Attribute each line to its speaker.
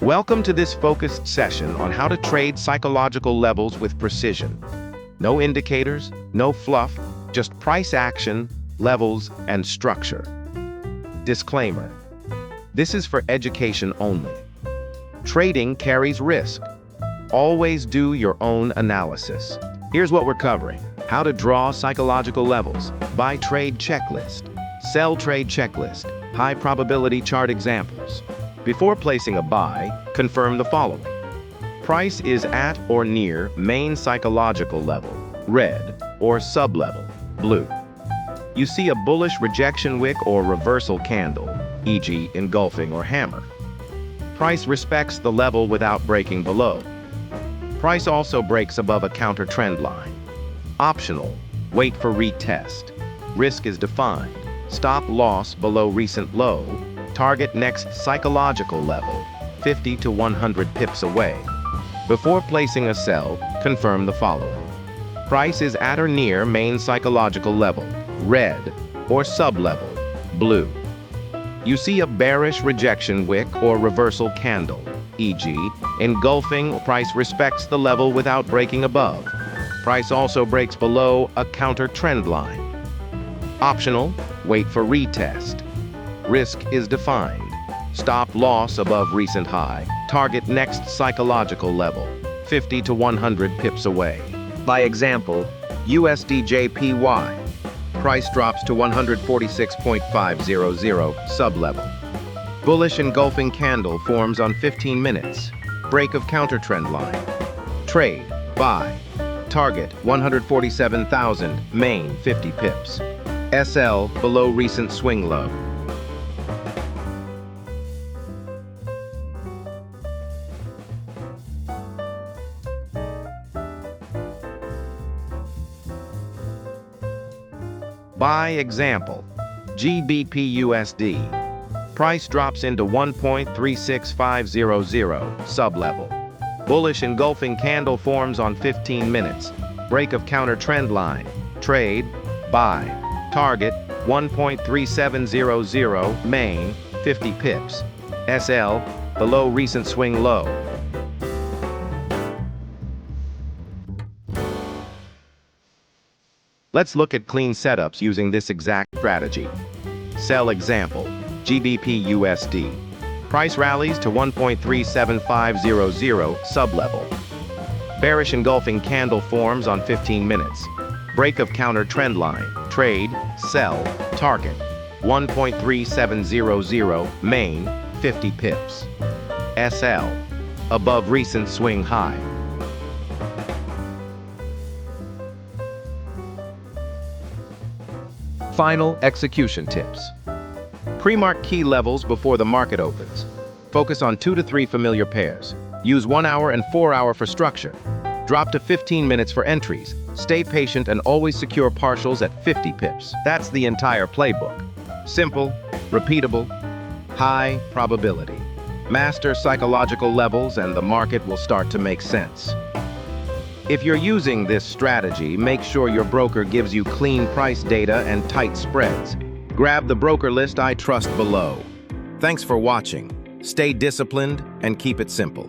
Speaker 1: Welcome to this focused session on how to trade psychological levels with precision. No indicators, no fluff, just price action, levels, and structure. Disclaimer: this is for education only. Trading carries risk. Always do your own analysis. Here's what we're covering: how to draw psychological levels, buy trade checklist, sell trade checklist, high probability chart examples. Before placing a buy, confirm the following. Price is at or near main psychological level, red, or sub-level, blue. You see a bullish rejection wick or reversal candle, e.g. engulfing or hammer. Price respects the level without breaking below. Price also breaks above a counter trend line. Optional, wait for retest. Risk is defined. Stop loss below recent low. Target next psychological level, 50 to 100 pips away. Before placing a sell, confirm the following. Price is at or near main psychological level, red, or sub-level, blue. You see a bearish rejection wick or reversal candle, e.g. engulfing. Price respects the level without breaking above. Price also breaks below a counter trend line. Optional, wait for retest. Risk is defined. Stop loss above recent high. Target next psychological level, 50 to 100 pips away. By example, USD/JPY. Price drops to 146.500 sub-level. Bullish engulfing candle forms on 15 minutes. Break of counter trend line. Trade, buy. Target 147,000, main 50 pips. SL below recent swing low. Buy example, GBP/USD. Price drops into 1.36500 sub-level. Bullish engulfing candle forms on 15 minutes. Break of counter trend line. Trade, buy. Target 1.3700, main 50 pips. SL below recent swing low. Let's look at clean setups using this exact strategy. Sell example, GBP/USD. Price rallies to 1.37500 sub-level. Bearish engulfing candle forms on 15 minutes. Break of counter trend line. Trade, sell, target 1.3700, main 50 pips. SL above recent swing high. Final execution tips. Pre-mark key levels before the market opens. Focus on 2 to 3 familiar pairs. Use 1 hour and 4 hour for structure. Drop to 15 minutes for entries. Stay patient and always secure partials at 50 pips. That's the entire playbook. Simple, repeatable, high probability. Master psychological levels and the market will start to make sense. If you're using this strategy, make sure your broker gives you clean price data and tight spreads. Grab the broker list I trust below. Thanks for watching. Stay disciplined and keep it simple.